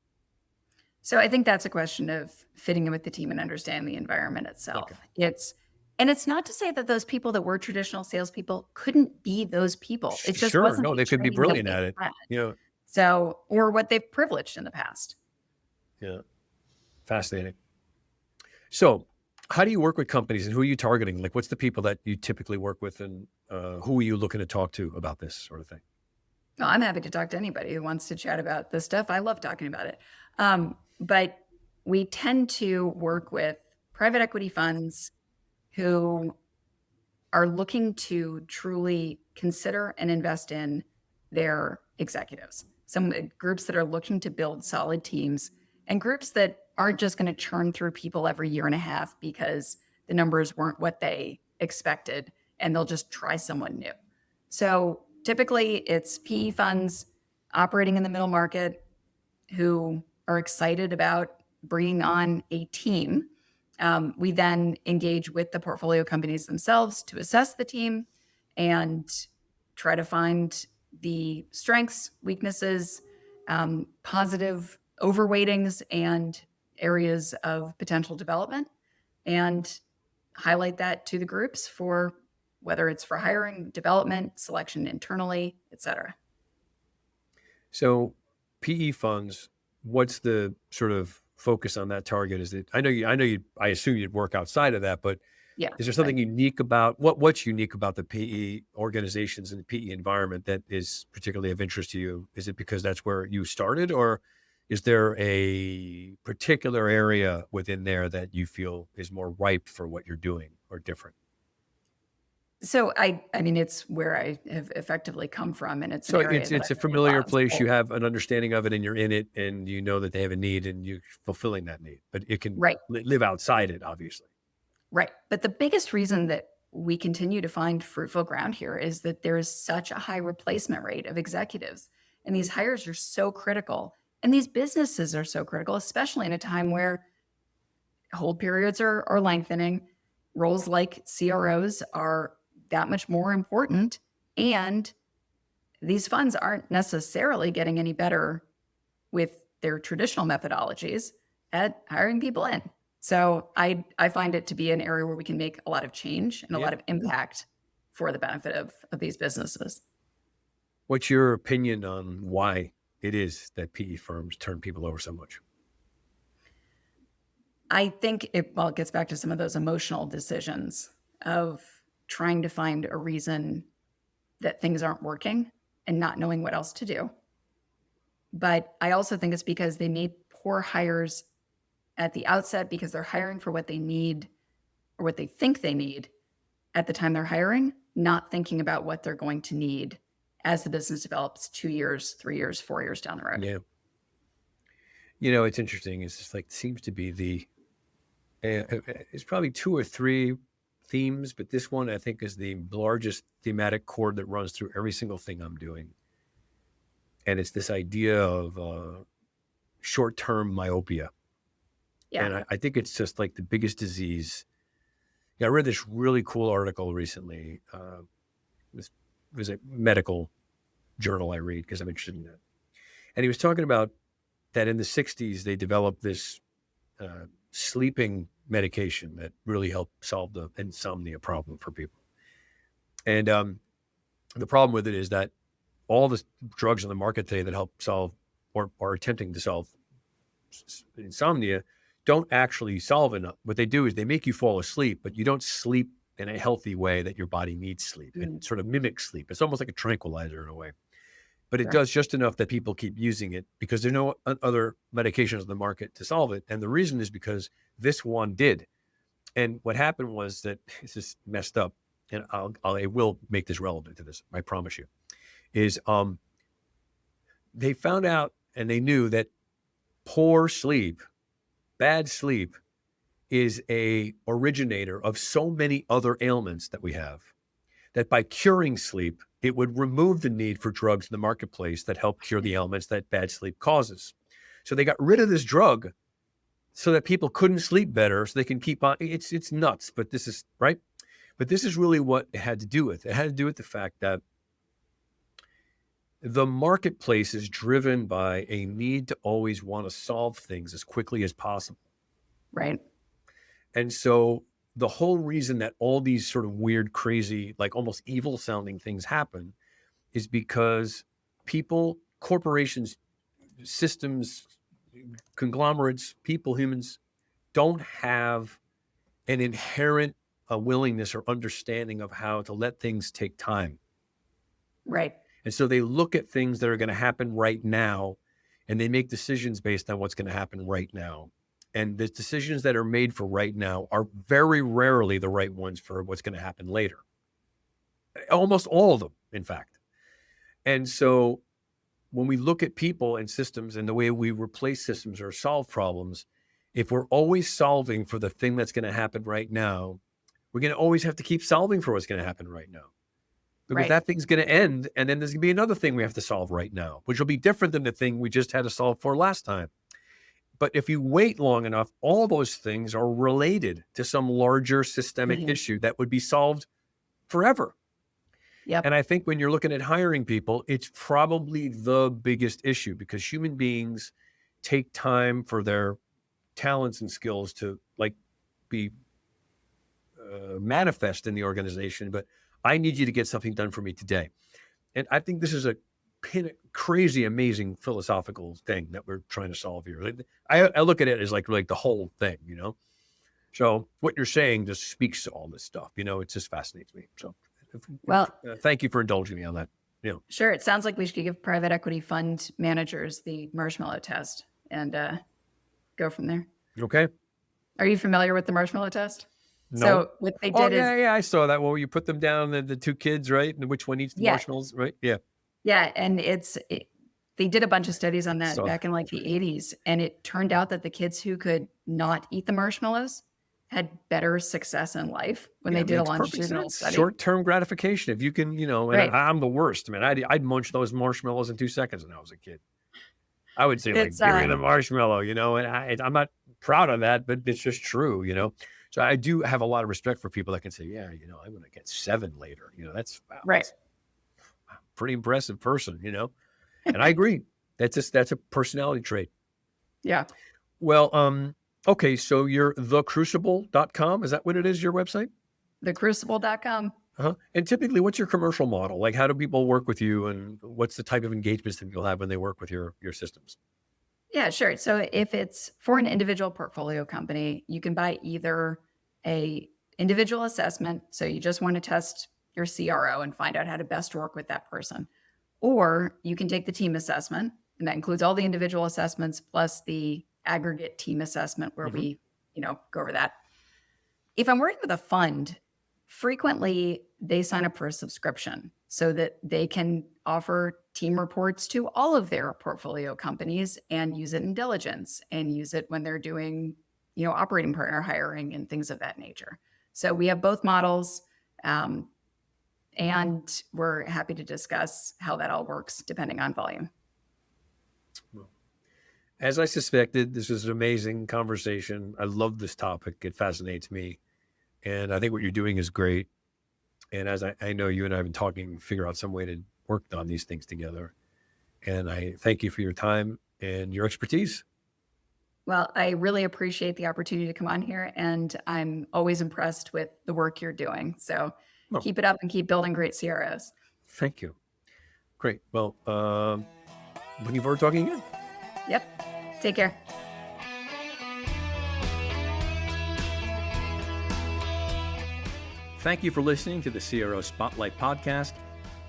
So I think that's a question of fitting in with the team and understanding the environment itself. Okay. It's not to say that those people that were traditional salespeople couldn't be those people. It just Sure. wasn't No, the they could be training that brilliant they at it. had. Yeah. So, or what they've privileged in the past. Yeah. Fascinating. So how do you work with companies, and who are you targeting? Like, what's the people that you typically work with, and who are you looking to talk to about this sort of thing? Well, I'm happy to talk to anybody who wants to chat about this stuff. I love talking about it. But we tend to work with private equity funds who are looking to truly consider and invest in their executives. Some groups that are looking to build solid teams, and groups that aren't just going to churn through people every year and a half because the numbers weren't what they expected, and they'll just try someone new. So typically it's PE funds operating in the middle market who are excited about bringing on a team. We then engage with the portfolio companies themselves to assess the team and try to find the strengths, weaknesses, positive overweightings, and areas of potential development, and highlight that to the groups for whether it's for hiring, development, selection internally, et cetera. So PE funds, what's the sort of focus on that target? Is it, I assume you'd work outside of that, but Yeah. is there something unique about what's unique about the PE organizations and the PE environment that is particularly of interest to you? Is it because that's where you started, or is there a particular area within there that you feel is more ripe for what you're doing or different? So I mean, it's where I have effectively come from, and it's an So area that it's a I really familiar love. place. You So, have an understanding of it, and you're in it, and you know that they have a need, and you're fulfilling that need. But it can right, live outside it, obviously. right. But the biggest reason that we continue to find fruitful ground here is that there is such a high replacement rate of executives, and these hires are so critical. And these businesses are so critical, especially in a time where hold periods are lengthening. Roles like CROs are that much more important. And these funds aren't necessarily getting any better with their traditional methodologies at hiring people in. So I find it to be an area where we can make a lot of change and a lot of impact for the benefit of these businesses. What's your opinion on why it is that PE firms turn people over so much? I think it gets back to some of those emotional decisions of trying to find a reason that things aren't working and not knowing what else to do. But I also think it's because they made poor hires at the outset because they're hiring for what they need or what they think they need at the time they're hiring, not thinking about what they're going to need as the business develops 2 years, 3 years, 4 years down the road. Yeah. It's interesting. It's just like, seems to be it's probably 2 or 3 themes, but this one I think is the largest thematic chord that runs through every single thing I'm doing. And it's this idea of short-term myopia. Yeah. And I think it's just like the biggest disease. I read this really cool article recently. It was a medical journal I read because I'm interested in that. And he was talking about that in the 60s, they developed this sleeping medication that really helped solve the insomnia problem for people. And the problem with it is that all the drugs on the market today that help solve or are attempting to solve insomnia don't actually solve enough. What they do is they make you fall asleep, but you don't sleep in a healthy way that your body needs sleep. It sort of mimics sleep. It's almost like a tranquilizer in a way. But it does just enough that people keep using it because there's no other medications on the market to solve it. And the reason is because this one did. And what happened was that this is messed up, and I will make this relevant to this, I promise you, is they found out and they knew that poor sleep, bad sleep, is a originator of so many other ailments that we have, that by curing sleep, it would remove the need for drugs in the marketplace that help cure the ailments that bad sleep causes. So they got rid of this drug so that people couldn't sleep better, so they can keep on. It's nuts, but this is right. But this is really what it had to do with. It had to do with the fact that the marketplace is driven by a need to always want to solve things as quickly as possible. Right. And so the whole reason that all these sort of weird, crazy, like almost evil sounding things happen is because people, corporations, systems, conglomerates, people, humans don't have an inherent willingness or understanding of how to let things take time. Right. And so they look at things that are going to happen right now, and they make decisions based on what's going to happen right now. And the decisions that are made for right now are very rarely the right ones for what's going to happen later. Almost all of them, in fact. And so when we look at people and systems and the way we replace systems or solve problems, if we're always solving for the thing that's going to happen right now, we're going to always have to keep solving for what's going to happen right now. Because that thing's going to end, and then there's going to be another thing we have to solve right now, which will be different than the thing we just had to solve for last time. But if you wait long enough, all those things are related to some larger systemic issue that would be solved forever. Yep. And I think when you're looking at hiring people, it's probably the biggest issue because human beings take time for their talents and skills to be manifest in the organization. But I need you to get something done for me today. And I think this is a crazy, amazing philosophical thing that we're trying to solve here. I look at it as like the whole thing, So what you're saying just speaks to all this stuff. It just fascinates me. So, thank you for indulging me on that. Sure. It sounds like we should give private equity fund managers the marshmallow test and go from there. Okay. Are you familiar with the marshmallow test? No. So what they did is... Yeah, I saw that. Well, you put them down, the 2 kids, right? And which one eats the marshmallows, right? Yeah. Yeah, and they did a bunch of studies on that back in the 80s, and it turned out that the kids who could not eat the marshmallows had better success in life when they did a longitudinal study. Short-term gratification. If you can, and I'm the worst. I mean, I'd munch those marshmallows in 2 seconds when I was a kid. I would say like, It's give me the marshmallow, and I'm not proud of that, but it's just true. So I do have a lot of respect for people that can say, yeah, I'm going to get 7 later. That's, wow, right. that's a pretty impressive person, and I agree. That's a personality trait. Yeah. Well, okay. So you're thecrucible.com. Is that what it is, your website? Thecrucible.com. Uh-huh. And typically, what's your commercial model? Like, how do people work with you, and what's the type of engagements that people have when they work with your systems? Yeah, sure. So if it's for an individual portfolio company, you can buy either a individual assessment. So you just want to test your CRO and find out how to best work with that person. Or you can take the team assessment, and that includes all the individual assessments plus the aggregate team assessment where we, go over that. If I'm working with a fund, frequently they sign up for a subscription so that they can offer team reports to all of their portfolio companies and use it in diligence and use it when they're doing, operating partner hiring and things of that nature. So we have both models, and we're happy to discuss how that all works depending on volume. Well, as I suspected, this is an amazing conversation. I love this topic. It fascinates me. And I think what you're doing is great. And as I know you and I have been talking, figure out some way to work on these things together. And I thank you for your time and your expertise. Well, I really appreciate the opportunity to come on here, and I'm always impressed with the work you're doing. So keep it up and keep building great CROs. Thank you. Great. Well, looking forward to talking again. Yep. Take care. Thank you for listening to the CRO Spotlight podcast.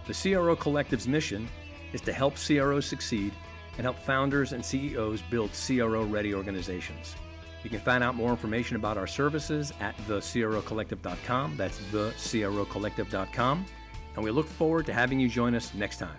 The CRO Collective's mission is to help CROs succeed and help founders and CEOs build CRO-ready organizations. You can find out more information about our services at thecrocollective.com. That's thecrocollective.com. And we look forward to having you join us next time.